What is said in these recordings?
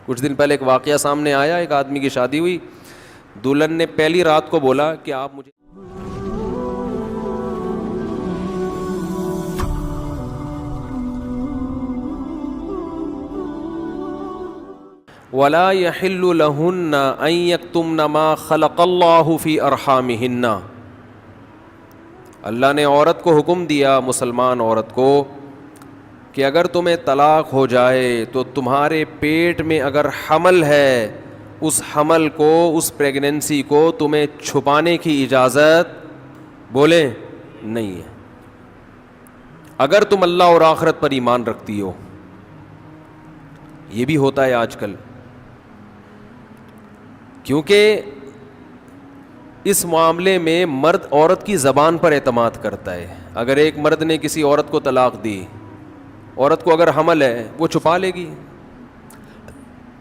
کچھ دن پہلے ایک واقعہ سامنے آیا، ایک آدمی کی شادی ہوئی، دلہن نے پہلی رات کو بولا کہ آپ مجھے وَلَا يَحِلُّ لَهُنَّ أَن يَكْتُمْنَ مَا خَلَقَ اللَّهُ فِي أَرْحَامِهِنَّ، اللہ نے عورت کو حکم دیا، مسلمان عورت کو، کہ اگر تمہیں طلاق ہو جائے تو تمہارے پیٹ میں اگر حمل ہے، اس حمل کو، اس پریگننسی کو تمہیں چھپانے کی اجازت بولیں نہیں ہے، اگر تم اللہ اور آخرت پر ایمان رکھتی ہو۔ یہ بھی ہوتا ہے آج کل، کیونکہ اس معاملے میں مرد عورت کی زبان پر اعتماد کرتا ہے۔ اگر ایک مرد نے کسی عورت کو طلاق دی، عورت کو اگر حمل ہے وہ چھپا لے گی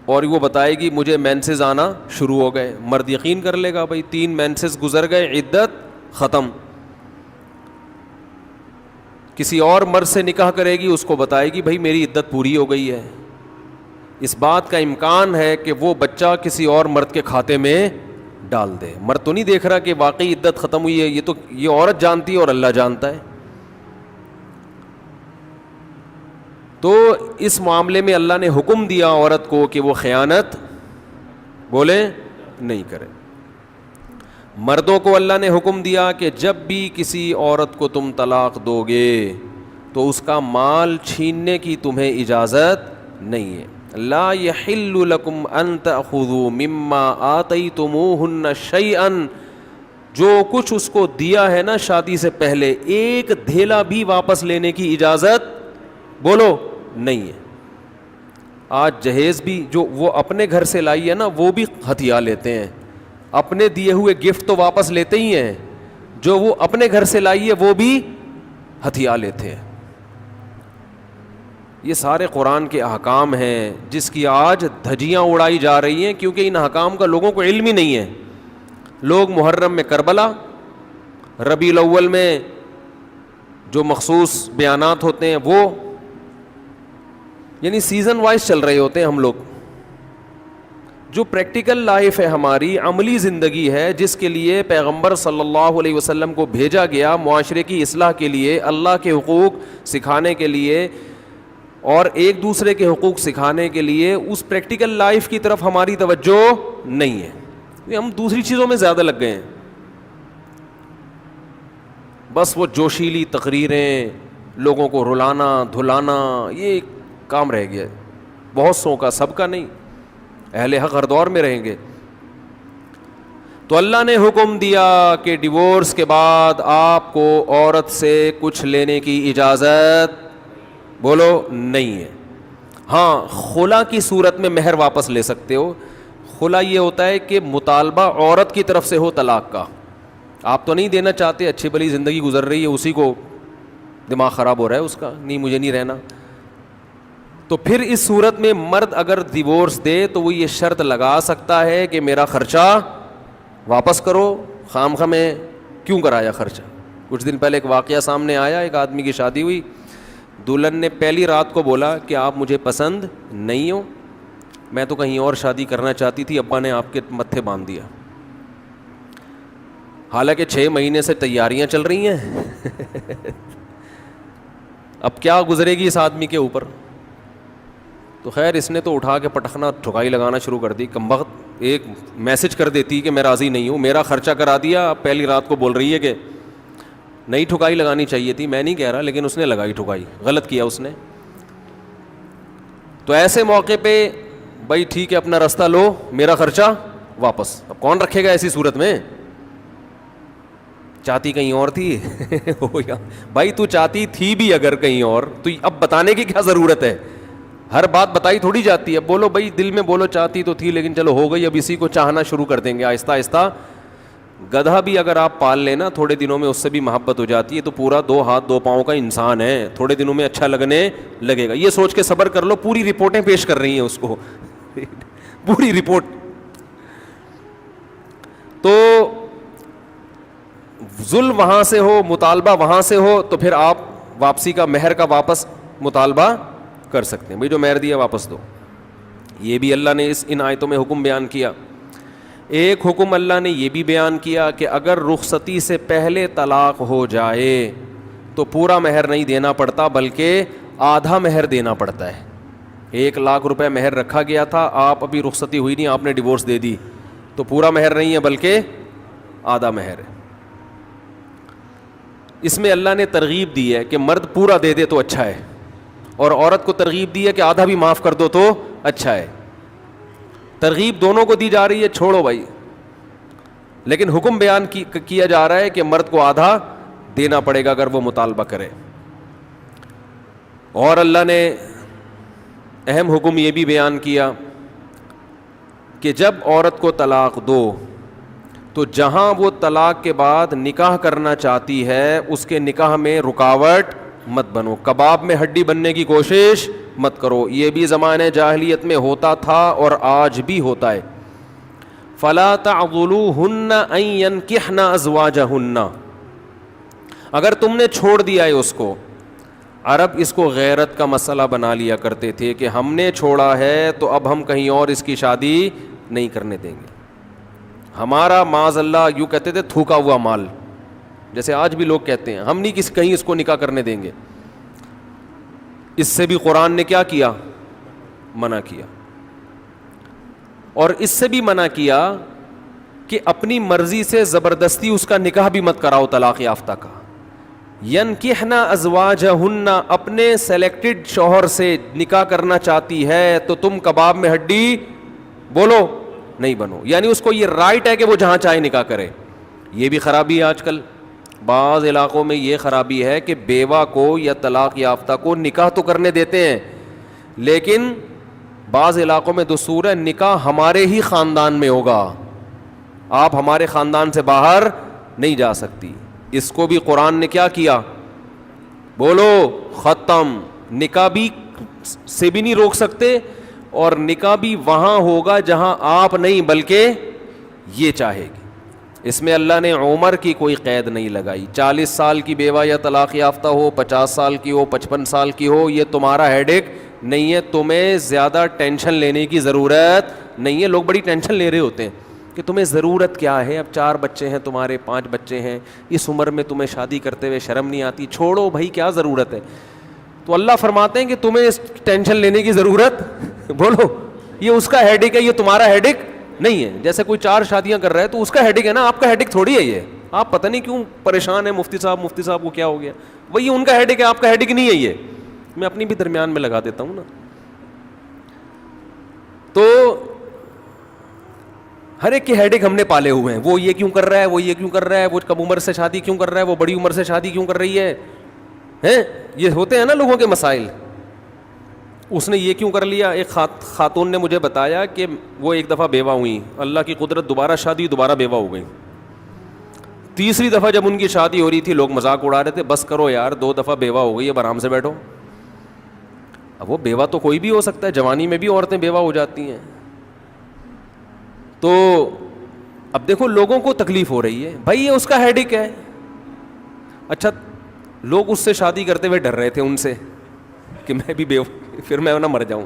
اور وہ بتائے گی مجھے مینسز آنا شروع ہو گئے، مرد یقین کر لے گا بھائی 3 مینسز گزر گئے، عدت ختم۔ کسی اور مرد سے نکاح کرے گی، اس کو بتائے گی بھائی میری عدت پوری ہو گئی ہے، اس بات کا امکان ہے کہ وہ بچہ کسی اور مرد کے کھاتے میں ڈال دے۔ مرد تو نہیں دیکھ رہا کہ واقعی عدت ختم ہوئی ہے، یہ عورت جانتی ہے اور اللہ جانتا ہے۔ تو اس معاملے میں اللہ نے حکم دیا عورت کو کہ وہ خیانت بولے نہیں کرے۔ مردوں کو اللہ نے حکم دیا کہ جب بھی کسی عورت کو تم طلاق دو گے تو اس کا مال چھیننے کی تمہیں اجازت نہیں ہے۔ لا يحل لكم ان تأخذوا مما آتيتموهن شيئا، جو کچھ اس کو دیا ہے نا شادی سے پہلے، ایک دھیلا بھی واپس لینے کی اجازت بولو نہیں ہے۔ آج جہیز بھی جو وہ اپنے گھر سے لائی ہے نا وہ بھی ہتھیا لیتے ہیں، اپنے دیے ہوئے گفٹ تو واپس لیتے ہی ہیں، جو وہ اپنے گھر سے لائی ہے وہ بھی ہتھیا لیتے ہیں۔ یہ سارے قرآن کے احکام ہیں جس کی آج دھجیاں اڑائی جا رہی ہیں، کیونکہ ان احکام کا لوگوں کو علم ہی نہیں ہے۔ لوگ محرم میں کربلا، ربیع الاول میں جو مخصوص بیانات ہوتے ہیں وہ، یعنی سیزن وائز چل رہے ہوتے ہیں ہم لوگ۔ جو پریکٹیکل لائف ہے ہماری، عملی زندگی ہے، جس کے لیے پیغمبر صلی اللہ علیہ وسلم کو بھیجا گیا معاشرے کی اصلاح کے لیے، اللہ کے حقوق سکھانے کے لیے اور ایک دوسرے کے حقوق سکھانے کے لیے، اس پریکٹیکل لائف کی طرف ہماری توجہ نہیں ہے، ہم دوسری چیزوں میں زیادہ لگ گئے ہیں۔ بس وہ جوشیلی تقریریں، لوگوں کو رلانا دھلانا، یہ کام رہ گیا بہت سو کا، سب کا نہیں، اہل حق ہر دور میں رہیں گے۔ تو اللہ نے حکم دیا کہ ڈیورس کے بعد آپ کو عورت سے کچھ لینے کی اجازت بولو نہیں ہے۔ ہاں، خلا کی صورت میں مہر واپس لے سکتے ہو۔ خلا یہ ہوتا ہے کہ مطالبہ عورت کی طرف سے ہو طلاق کا، آپ تو نہیں دینا چاہتے، اچھی بھلی زندگی گزر رہی ہے، اسی کو دماغ خراب ہو رہا ہے اس کا، نہیں مجھے نہیں رہنا، تو پھر اس صورت میں مرد اگر ڈیورس دے تو وہ یہ شرط لگا سکتا ہے کہ میرا خرچہ واپس کرو، خام خواہ میں کیوں کرایا خرچہ۔ کچھ دن پہلے ایک واقعہ سامنے آیا، ایک آدمی کی شادی ہوئی، دلہن نے پہلی رات کو بولا کہ آپ مجھے پسند نہیں ہو، میں تو کہیں اور شادی کرنا چاہتی تھی، ابا نے آپ کے متھے باندھ دیا۔ حالانکہ 6 مہینے سے تیاریاں چل رہی ہیں اب کیا گزرے گی اس آدمی کے اوپر؟ تو خیر اس نے تو اٹھا کے پٹخنا ٹھکائی لگانا شروع کر دی، کمبخت ایک میسج کر دیتی کہ میں راضی نہیں ہوں، میرا خرچہ کرا دیا، اب پہلی رات کو بول رہی ہے کہ نئی ٹھکائی لگانی چاہیے تھی، میں نہیں کہہ رہا، لیکن اس نے لگائی ٹھکائی، غلط کیا اس نے۔ تو ایسے موقع پہ بھائی ٹھیک ہے اپنا راستہ لو، میرا خرچہ واپس۔ اب کون رکھے گا ایسی صورت میں؟ چاہتی کہیں اور تھی بھائی تو چاہتی تھی بھی اگر کہیں اور، تو اب بتانے کی کیا ضرورت ہے؟ ہر بات بتائی تھوڑی جاتی ہے، بولو بھائی دل میں بولو چاہتی تو تھی لیکن چلو ہو گئی، اب اسی کو چاہنا شروع کر دیں گے آہستہ آہستہ۔ گدھا بھی اگر آپ پال لینا تھوڑے دنوں میں اس سے بھی محبت ہو جاتی ہے، تو پورا 2 ہاتھ 2 پاؤں کا انسان ہے، تھوڑے دنوں میں اچھا لگنے لگے گا، یہ سوچ کے صبر کر لو۔ پوری رپورٹیں پیش کر رہی ہیں اس کو پوری رپورٹ۔ تو ظلم وہاں سے ہو، مطالبہ وہاں سے ہو، تو پھر آپ واپسی کا، مہر کا واپس مطالبہ کر سکتے ہیں، بھائی جو مہر دیا واپس دو۔ یہ بھی اللہ نے ان آیتوں میں حکم بیان کیا. ایک حکم اللہ نے یہ بھی بیان کیا کہ اگر رخصتی سے پہلے طلاق ہو جائے تو پورا مہر نہیں دینا پڑتا بلکہ آدھا مہر دینا پڑتا ہے. 1,00,000 روپے مہر رکھا گیا تھا, آپ ابھی رخصتی ہوئی نہیں, آپ نے ڈیورس دے دی, تو پورا مہر نہیں ہے بلکہ آدھا مہر ہے. اس میں اللہ نے ترغیب دی ہے کہ مرد پورا دے دے تو اچھا ہے, اور عورت کو ترغیب دی ہے کہ آدھا بھی معاف کر دو تو اچھا ہے. ترغیب دونوں کو دی جا رہی ہے, چھوڑو بھائی, لیکن حکم بیان کیا جا رہا ہے کہ مرد کو آدھا دینا پڑے گا اگر وہ مطالبہ کرے. اور اللہ نے اہم حکم یہ بھی بیان کیا کہ جب عورت کو طلاق دو تو جہاں وہ طلاق کے بعد نکاح کرنا چاہتی ہے اس کے نکاح میں رکاوٹ مت بنو, کباب میں ہڈی بننے کی کوشش مت کرو. یہ بھی زمانے جاہلیت میں ہوتا تھا اور آج بھی ہوتا ہے. فلا تعضلوهن ان ينكحن ازواجهن, اگر تم نے چھوڑ دیا ہے اس کو. عرب اس کو غیرت کا مسئلہ بنا لیا کرتے تھے کہ ہم نے چھوڑا ہے تو اب ہم کہیں اور اس کی شادی نہیں کرنے دیں گے. ہمارا معاذ اللہ یوں کہتے تھے تھوکا ہوا مال, جیسے آج بھی لوگ کہتے ہیں ہم نہیں کہیں اس کو نکاح کرنے دیں گے. اس سے بھی قرآن نے کیا کیا, منع کیا. اور اس سے بھی منع کیا کہ اپنی مرضی سے زبردستی اس کا نکاح بھی مت کراؤ طلاق یافتہ کا. ینکحن ازواجہن, اپنے سلیکٹڈ شوہر سے نکاح کرنا چاہتی ہے تو تم کباب میں ہڈی بولو نہیں بنو, یعنی اس کو یہ رائٹ ہے کہ وہ جہاں چاہے نکاح کرے. یہ بھی خرابی ہے آج کل بعض علاقوں میں, یہ خرابی ہے کہ بیوہ کو یا طلاق یافتہ کو نکاح تو کرنے دیتے ہیں, لیکن بعض علاقوں میں دستور ہے نکاح ہمارے ہی خاندان میں ہوگا, آپ ہمارے خاندان سے باہر نہیں جا سکتی. اس کو بھی قرآن نے کیا کیا, بولو ختم. نکاح بھی سے بھی نہیں روک سکتے, اور نکاح بھی وہاں ہوگا جہاں آپ نہیں بلکہ یہ چاہے گی. اس میں اللہ نے عمر کی کوئی قید نہیں لگائی. 40 سال کی بیوہ یا طلاق یافتہ ہو, 50 سال کی ہو, 55 سال کی ہو, یہ تمہارا ہیڈ ایک نہیں ہے. تمہیں زیادہ ٹینشن لینے کی ضرورت نہیں ہے. لوگ بڑی ٹینشن لے رہے ہوتے ہیں کہ تمہیں ضرورت کیا ہے, اب 4 بچے ہیں تمہارے, 5 بچے ہیں, اس عمر میں تمہیں شادی کرتے ہوئے شرم نہیں آتی. چھوڑو بھائی, کیا ضرورت ہے. تو اللہ فرماتے ہیں کہ تمہیں ٹینشن لینے کی ضرورت بولو یہ اس کا ہیڈ ایک ہے, یہ تمہارا ہیڈ ایک نہیں ہے. جیسے کوئی 4 شادیاں کر رہا ہے تو اس کا ہیڈ ایک ہے نا, آپ کا ہیڈ ایک تھوڑی ہے یہ. آپ پتہ نہیں کیوں پریشان ہیں, مفتی صاحب کو کیا ہو گیا, وہی ان کا ہیڈ ایک ہے, آپ کا ہیڈ ایک نہیں ہے. یہ میں اپنی بھی درمیان میں لگا دیتا ہوں نا. تو ہر ایک کے ہیڈ ایک ہم نے پالے ہوئے ہیں, وہ یہ کیوں کر رہا ہے, وہ یہ کیوں کر رہا ہے, وہ کم عمر سے شادی کیوں کر رہا ہے, وہ بڑی عمر سے شادی کیوں کر رہی ہے, یہ ہوتے ہیں نا لوگوں کے مسائل. اس نے یہ کیوں کر لیا. ایک خاتون نے مجھے بتایا کہ وہ ایک دفعہ بیوہ ہوئی, اللہ کی قدرت دوبارہ شادی, دوبارہ بیوہ ہو گئی. تیسری دفعہ جب ان کی شادی ہو رہی تھی لوگ مذاق اڑا رہے تھے, بس کرو یار 2 دفعہ بیوہ ہو گئی, اب آرام سے بیٹھو. اب وہ بیوہ تو کوئی بھی ہو سکتا ہے, جوانی میں بھی عورتیں بیوہ ہو جاتی ہیں. تو اب دیکھو لوگوں کو تکلیف ہو رہی ہے, بھائی یہ اس کا ہیڈ ایک ہے. اچھا لوگ اس سے شادی کرتے ہوئے ڈر رہے تھے ان سے کہ میں بھی بیوہ, پھر میں نہ مر جاؤں.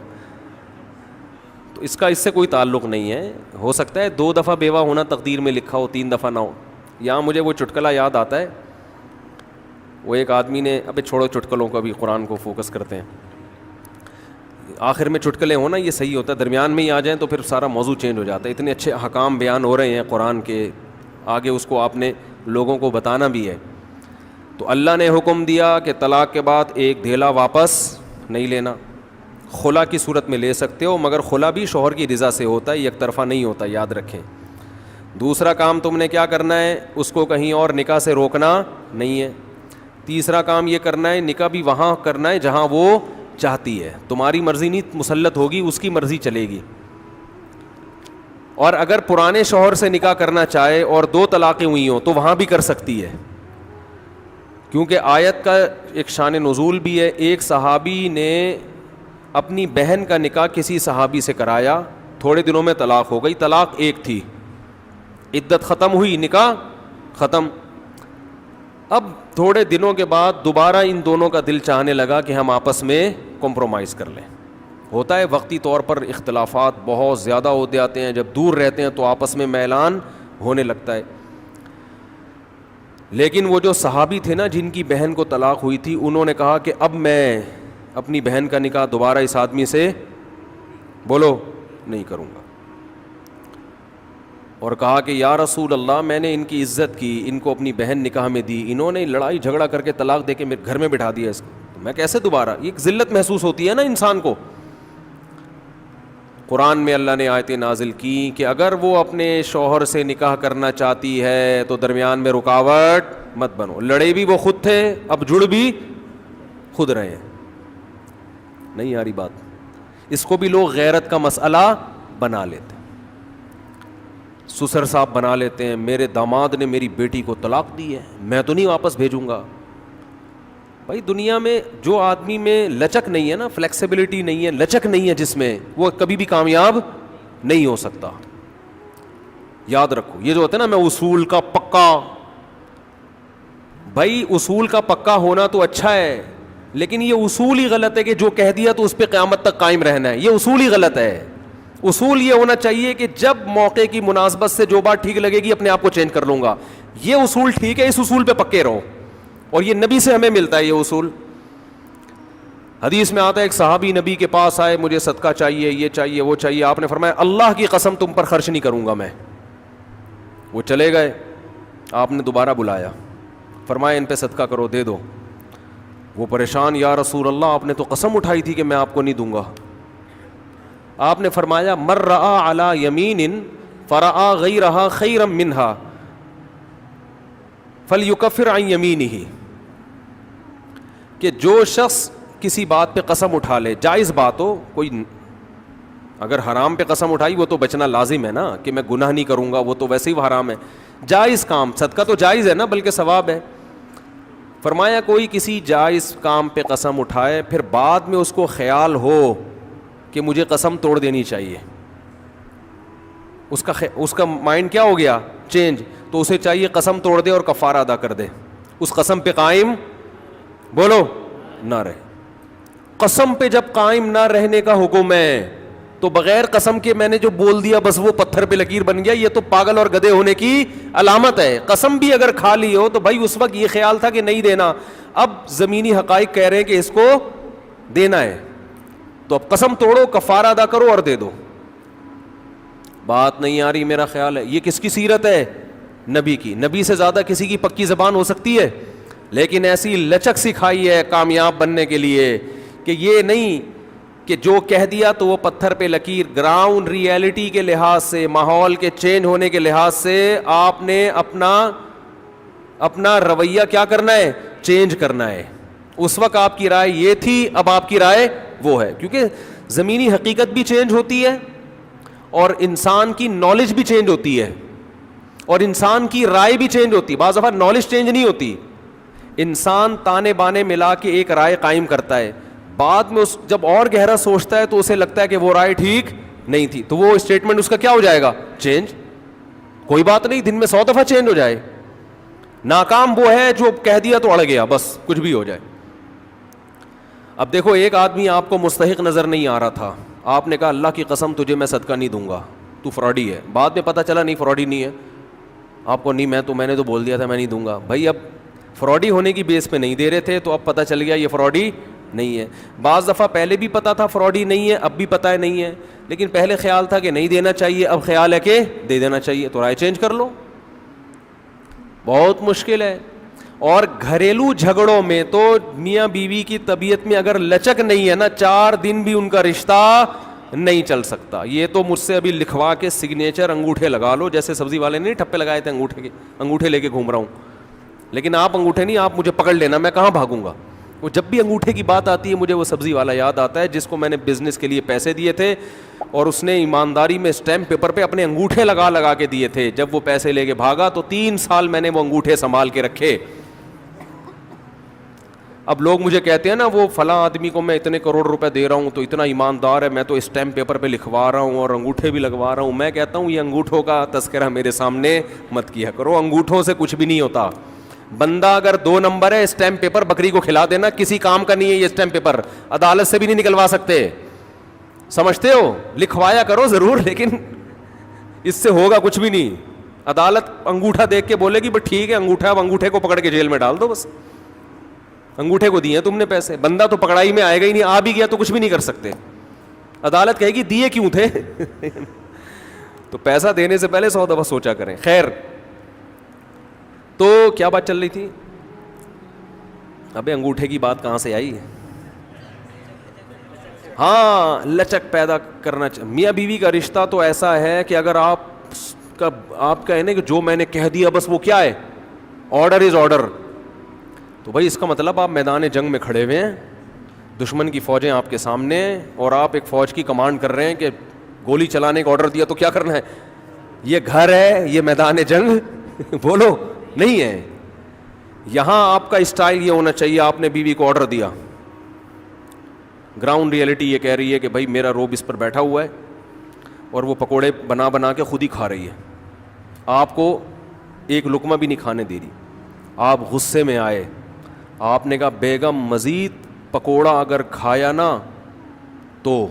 تو اس سے کوئی تعلق نہیں ہے. ہو سکتا ہے 2 دفعہ بیوہ ہونا تقدیر میں لکھا ہو, 3 دفعہ نہ ہو. یہاں مجھے وہ چٹکلا یاد آتا ہے, وہ ایک آدمی نے, ابے چھوڑو چٹکلوں کو, ابھی قرآن کو فوکس کرتے ہیں. آخر میں چٹکلے ہونا یہ صحیح ہوتا ہے, درمیان میں ہی آ جائیں تو پھر سارا موضوع چینج ہو جاتا ہے. اتنے اچھے احکام بیان ہو رہے ہیں قرآن کے, آگے اس کو آپ نے لوگوں کو بتانا بھی ہے. تو اللہ نے حکم دیا کہ طلاق کے بعد ایک دھیلا واپس نہیں لینا. خلا کی صورت میں لے سکتے ہو, مگر خلا بھی شوہر کی رضا سے ہوتا ہے, یک طرفہ نہیں ہوتا, یاد رکھیں. دوسرا کام تم نے کیا کرنا ہے, اس کو کہیں اور نکاح سے روکنا نہیں ہے. تیسرا کام یہ کرنا ہے, نکاح بھی وہاں کرنا ہے جہاں وہ چاہتی ہے. تمہاری مرضی نہیں مسلط ہوگی, اس کی مرضی چلے گی. اور اگر پرانے شوہر سے نکاح کرنا چاہے اور 2 طلاقیں ہوئی ہوں تو وہاں بھی کر سکتی ہے, کیونکہ آیت کا ایک شان نزول بھی ہے. ایک صحابی نے اپنی بہن کا نکاح کسی صحابی سے کرایا, تھوڑے دنوں میں طلاق ہو گئی. طلاق ایک تھی, عدت ختم ہوئی, نکاح ختم. اب تھوڑے دنوں کے بعد دوبارہ ان دونوں کا دل چاہنے لگا کہ ہم آپس میں کمپرومائز کر لیں. ہوتا ہے وقتی طور پر اختلافات بہت زیادہ ہو جاتے ہیں, جب دور رہتے ہیں تو آپس میں میلان ہونے لگتا ہے. لیکن وہ جو صحابی تھے نا جن کی بہن کو طلاق ہوئی تھی, انہوں نے کہا کہ اب میں اپنی بہن کا نکاح دوبارہ اس آدمی سے بولو نہیں کروں گا, اور کہا کہ یا رسول اللہ میں نے ان کی عزت کی, ان کو اپنی بہن نکاح میں دی, انہوں نے لڑائی جھگڑا کر کے طلاق دے کے میرے گھر میں بٹھا دیا اس کو, تو میں کیسے دوبارہ. یہ ایک ذلت محسوس ہوتی ہے نا انسان کو. قرآن میں اللہ نے آیتیں نازل کی کہ اگر وہ اپنے شوہر سے نکاح کرنا چاہتی ہے تو درمیان میں رکاوٹ مت بنو. لڑے بھی وہ خود تھے, اب جڑ بھی خود رہے ہیں. نہیں آ رہی بات. اس کو بھی لوگ غیرت کا مسئلہ بنا لیتے, سسر صاحب بنا لیتے ہیں, میرے داماد نے میری بیٹی کو طلاق دی ہے, میں تو نہیں واپس بھیجوں گا. بھائی دنیا میں جو آدمی میں لچک نہیں ہے نا, فلیکسیبلٹی نہیں ہے, لچک نہیں ہے جس میں, وہ کبھی بھی کامیاب نہیں ہو سکتا. یاد رکھو یہ جو ہوتا ہے نا میں اصول کا پکا, بھائی اصول کا پکا ہونا تو اچھا ہے, لیکن یہ اصول ہی غلط ہے کہ جو کہہ دیا تو اس پہ قیامت تک قائم رہنا ہے. یہ اصول ہی غلط ہے. اصول یہ ہونا چاہیے کہ جب موقع کی مناسبت سے جو بات ٹھیک لگے گی اپنے آپ کو چینج کر لوں گا. یہ اصول ٹھیک ہے, اس اصول پہ پکے رہو, اور یہ نبی سے ہمیں ملتا ہے یہ اصول. حدیث میں آتا ہے ایک صحابی نبی کے پاس آئے, مجھے صدقہ چاہیے, یہ چاہیے, وہ چاہیے. آپ نے فرمایا اللہ کی قسم تم پر خرچ نہیں کروں گا میں. وہ چلے گئے, آپ نے دوبارہ بلایا, فرمایا ان پہ صدقہ کرو, دے دو. وہ پریشان, یا رسول اللہ آپ نے تو قسم اٹھائی تھی کہ میں آپ کو نہیں دوں گا. آپ نے فرمایا مر رآ علی یمین فرآ غیرہا خیرا منہا فلیکفر عن یمینہ, کہ جو شخص کسی بات پہ قسم اٹھا لے, جائز بات ہو, کوئی اگر حرام پہ قسم اٹھائی وہ تو بچنا لازم ہے نا, کہ میں گناہ نہیں کروں گا, وہ تو ویسے ہی حرام ہے. جائز کام, صدقہ تو جائز ہے نا, بلکہ ثواب ہے. فرمایا کوئی کسی جائز کام پہ قسم اٹھائے, پھر بعد میں اس کو خیال ہو کہ مجھے قسم توڑ دینی چاہیے, اس کا مائنڈ کیا ہو گیا چینج, تو اسے چاہیے قسم توڑ دے اور کفارہ ادا کر دے, اس قسم پہ قائم بولو نہ رہے. قسم پہ جب قائم نہ رہنے کا حکم ہے تو بغیر قسم کے میں نے جو بول دیا بس وہ پتھر پہ لکیر بن گیا, یہ تو پاگل اور گدھے ہونے کی علامت ہے. قسم بھی اگر کھا لی ہو تو بھائی اس وقت یہ خیال تھا کہ نہیں دینا, اب زمینی حقائق کہہ رہے ہیں کہ اس کو دینا ہے, تو اب قسم توڑو, کفارہ ادا کرو اور دے دو. بات نہیں آ رہی میرا خیال ہے. یہ کس کی سیرت ہے؟ نبی کی. نبی سے زیادہ کسی کی پکی زبان ہو سکتی ہے؟ لیکن ایسی لچک سکھائی ہے کامیاب بننے کے لیے کہ یہ نہیں کہ جو کہہ دیا تو وہ پتھر پہ لکیر. گراؤنڈ ریئلٹی کے لحاظ سے, ماحول کے چینج ہونے کے لحاظ سے آپ نے اپنا رویہ کیا کرنا ہے, چینج کرنا ہے. اس وقت آپ کی رائے یہ تھی, اب آپ کی رائے وہ ہے, کیونکہ زمینی حقیقت بھی چینج ہوتی ہے اور انسان کی نالج بھی چینج ہوتی ہے اور انسان کی رائے بھی چینج ہوتی ہے. بعض دفعہ نالج چینج نہیں ہوتی, انسان تانے بانے ملا کے ایک رائے قائم کرتا ہے, بعد میں جب اور گہرا سوچتا ہے تو اسے لگتا ہے کہ وہ رائے ٹھیک نہیں تھی, تو وہ اسٹیٹمنٹ اس کا کیا ہو جائے گا, چینج. کوئی بات نہیں, دن میں 100 دفعہ چینج ہو جائے. ناکام وہ ہے جو کہہ دیا تو اڑ گیا, بس کچھ بھی ہو جائے. اب دیکھو ایک آدمی آپ کو مستحق نظر نہیں آ رہا تھا, آپ نے کہا اللہ کی قسم تجھے میں صدقہ نہیں دوں گا, تو فراڈی ہے. بعد میں پتہ چلا نہیں فراڈی نہیں ہے, آپ کو نہیں, میں نے تو بول دیا تھا میں نہیں دوں گا. بھائی اب فراڈی ہونے کی بیس پہ نہیں دے رہے تھے, تو اب پتہ چل گیا یہ فراڈی نہیں ہے. بعض دفعہ پہلے بھی پتا تھا فراڈی نہیں ہے, اب بھی پتہ ہے نہیں ہے, لیکن پہلے خیال تھا کہ نہیں دینا چاہیے, اب خیال ہے کہ دے دینا چاہیے, تو رائے چینج کر لو. بہت مشکل ہے. اور گھریلو جھگڑوں میں تو میاں بیوی کی طبیعت میں اگر لچک نہیں ہے نا, 4 دن بھی ان کا رشتہ نہیں چل سکتا. یہ تو مجھ سے ابھی لکھوا کے سگنیچر انگوٹھے لگا لو, جیسے سبزی والے نے ٹھپے لگائے تھے انگوٹھے لے کے گھوم رہا ہوں, لیکن آپ انگوٹھے نہیں, آپ مجھے پکڑ لینا, میں کہاں بھاگوں گا. وہ جب بھی انگوٹھے کی بات آتی ہے مجھے وہ سبزی والا یاد آتا ہے جس کو میں نے بزنس کے لیے پیسے دیے تھے, اور اس نے ایمانداری میں اسٹیمپ پیپر پہ اپنے انگوٹھے لگا کے دیے تھے. جب وہ پیسے لے کے بھاگا تو 3 سال میں نے وہ انگوٹھے سنبھال کے رکھے. اب لوگ مجھے کہتے ہیں نا وہ فلاں آدمی کو میں اتنے کروڑ روپے دے رہا ہوں تو اتنا ایماندار ہے, میں تو اسٹیمپ پیپر پہ لکھوا رہا ہوں اور انگوٹھے بھی لگوا رہا ہوں. میں کہتا ہوں یہ انگوٹھوں کا تذکرہ میرے سامنے مت کیا کرو, انگوٹھوں سے کچھ بھی نہیں ہوتا. بندہ اگر 2 نمبر ہے, اسٹیمپ پیپر بکری کو کھلا دینا, کسی کام کا نہیں ہے یہ اسٹیمپ پیپر, عدالت سے بھی نہیں نکلوا سکتے. سمجھتے ہو؟ لکھوایا کرو ضرور، لیکن اس سے ہوگا کچھ بھی نہیں. عدالت انگوٹھا دیکھ کے بولے گی بس ٹھیک ہے انگوٹھا، اب انگوٹھے کو پکڑ کے جیل میں ڈال دو بس. انگوٹھے کو دیے تم نے پیسے، بندہ تو پکڑائی میں آئے گا ہی نہیں، آ بھی گیا تو کچھ بھی نہیں کر سکتے. عدالت کہے گی دیے کیوں تھے. تو پیسہ دینے سے پہلے 100 دفعہ سوچا کریں. خیر، تو کیا بات چل رہی تھی؟ ابے انگوٹھے کی بات کہاں سے آئی؟ ہاں، لچک پیدا کرنا میاں بیوی کا رشتہ تو ایسا ہے کہ اگر آپ کا ہے نا کہ جو میں نے کہہ دیا بس وہ کیا ہے، آرڈر از آرڈر. تو بھائی اس کا مطلب آپ میدان جنگ میں کھڑے ہوئے ہیں، دشمن کی فوجیں آپ کے سامنے ہیں، اور آپ ایک فوج کی کمانڈ کر رہے ہیں کہ گولی چلانے کا آرڈر دیا تو کیا کرنا ہے. یہ گھر ہے، یہ میدان جنگ بولو نہیں ہے. یہاں آپ کا اسٹائل یہ ہونا چاہیے، آپ نے بیوی کو آرڈر دیا. گراؤنڈ ریئلٹی یہ کہہ رہی ہے کہ بھائی میرا روب اس پر بیٹھا ہوا ہے اور وہ پکوڑے بنا بنا کے خود ہی کھا رہی ہے، آپ کو ایک لقمہ بھی نہیں کھانے دے رہی. آپ غصے میں آئے، آپ نے کہا بیگم مزید پکوڑا اگر کھایا نا تو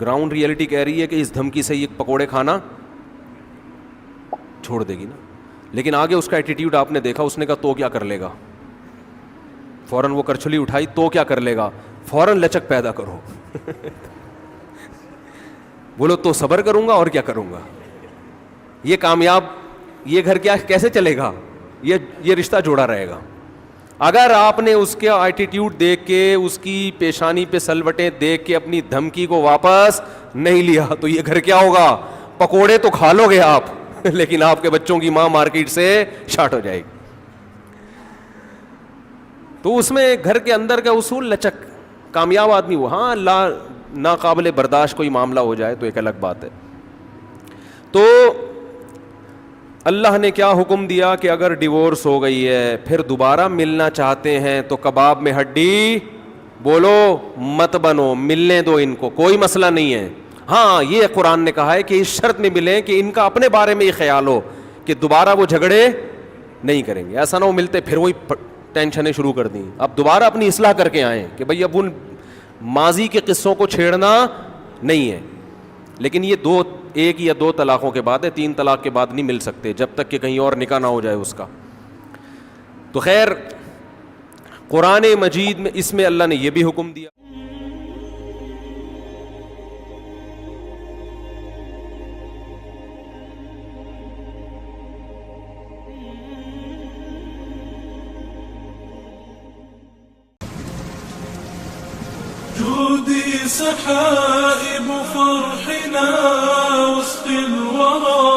گراؤنڈ ریئلٹی کہہ رہی ہے کہ اس دھمکی سے یہ پکوڑے کھانا چھوڑ دے گی نا. لیکن آگے اس کا ایٹیٹیوڈ آپ نے دیکھا، اس نے کہا تو کیا کر لے گا، فوراً وہ کرچھلی اٹھائی، تو کیا کر لے گا، فوراً لچک پیدا کرو. بولو تو صبر کروں گا اور کیا کروں گا. یہ کامیاب، یہ گھر کیا کیسے چلے گا، یہ رشتہ جوڑا رہے گا. اگر آپ نے اس کا ایٹیٹیوڈ دیکھ کے، اس کی پیشانی پہ سلوٹیں دیکھ کے اپنی دھمکی کو واپس نہیں لیا تو یہ گھر کیا ہوگا، پکوڑے تو کھا لو گے آپ لیکن آپ کے بچوں کی ماں مارکیٹ سے شارٹ ہو جائے گی. تو اس میں گھر کے اندر کا اصول لچک. کامیاب آدمی وہ، ہاں ناقابل برداشت کوئی معاملہ ہو جائے تو ایک الگ بات ہے. تو اللہ نے کیا حکم دیا کہ اگر ڈیورس ہو گئی ہے پھر دوبارہ ملنا چاہتے ہیں تو کباب میں ہڈی بولو مت بنو، ملنے دو ان کو، کوئی مسئلہ نہیں ہے. ہاں یہ قرآن نے کہا ہے کہ اس شرط میں ملیں کہ ان کا اپنے بارے میں یہ خیال ہو کہ دوبارہ وہ جھگڑے نہیں کریں گے. ایسا نہ ہو ملتے پھر وہی ٹینشنیں شروع کر دیں. اب دوبارہ اپنی اصلاح کر کے آئیں کہ بھئی اب ان ماضی کے قصوں کو چھیڑنا نہیں ہے. لیکن یہ ایک یا دو طلاقوں کے بعد ہے، 3 طلاق کے بعد نہیں مل سکتے جب تک کہ کہیں اور نکاح نہ ہو جائے اس کا. تو خیر قرآن مجید میں اس میں اللہ نے یہ بھی حکم دیا. جودي سحائب فرحنا وسط الورى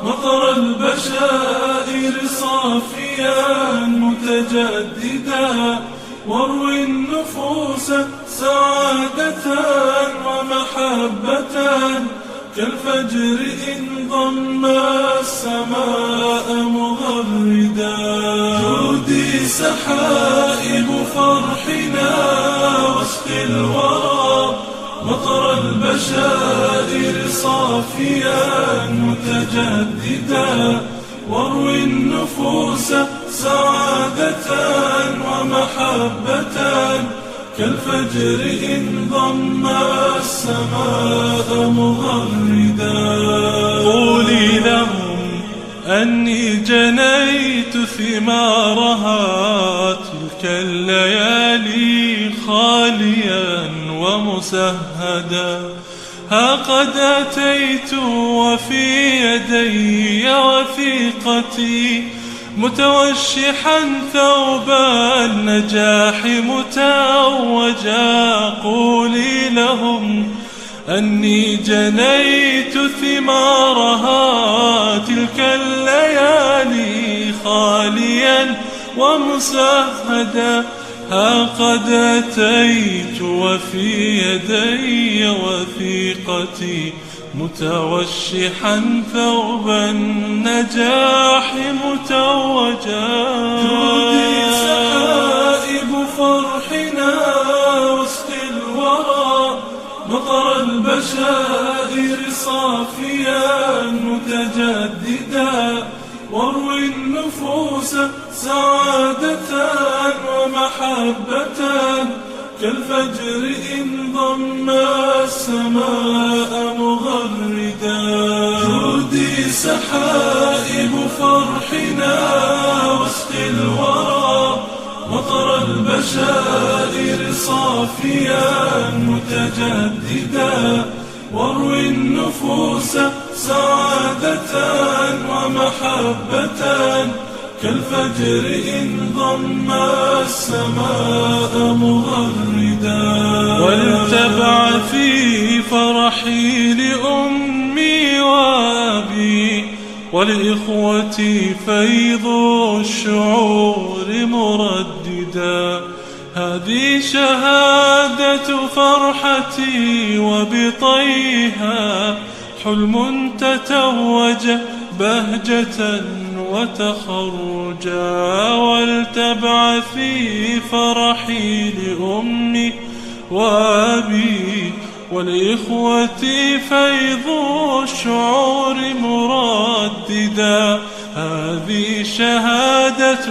مطر البشائر صافيا متجددا واروي النفوس سعادة ومحبة كالفجر إن ضم السماء مغردا. جودي سحائب فرحنا وسط الورى مطر البشائر صافيا متجددا واروي النفوس سعادة ومحبة كالفجر إن ضم السماء مغردا. قولي لهم أني جنيت ثمارها تلك الليالي خاليا ومسهدا. ها قد أتيت وفي يدي وثيقتي متوشحا ثوب النجاح متوجا. قولي لهم أني جنيت ثمارها تلك الليالي خاليا ومسهدا. ها قد أتيت وفي يدي وثيقتي متوشحا ثوب النجاح متوجا. جودي سحائب فرحنا وسط الورى مطر البشائر صافيا متجددا واروي النفوس سعادة ومحبة كالفجر إن ضم السماء مغردا. جودي سحائب فرحنا واسقي الورى مطر البشائر صافيا متجددا. واروي النفوس سعادة ومحبة كالفجر إن ضم السماء مغردا. ولتبعثي فرحي لأمي وأبي ولإخوتي فيض الشعور مرددا. هذه شهادة فرحتي وبطيها حلم تتوج بهجة وتخرجا. ولتبعثي فرحي لأمي وأبي ولإخوتي فيض الشعور مرددا. هذه شهادة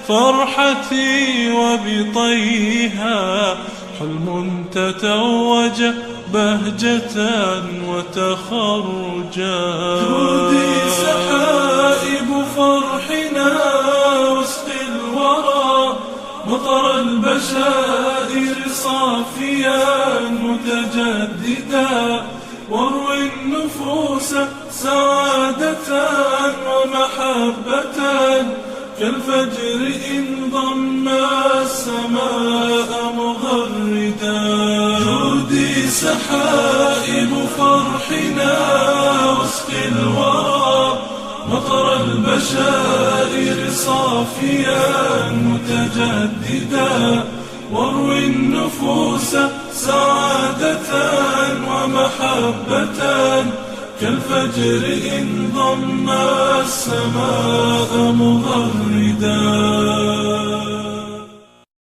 فرحتي وبطيها حلم تتوج بهجة وتخرجا. جودي سحائب فرحنا واسقي الورى مطر البشائر صافيا متجددا. واروي النفوس سعادة ومحبة كالفجر إن ضم السماء مغردا. جودي سحائب فرحنا واسقي الورى مطر البشائر صافيا متجددا. واروي النفوس سعادة ومحبة كالفجر إن ضم السماء مغردا.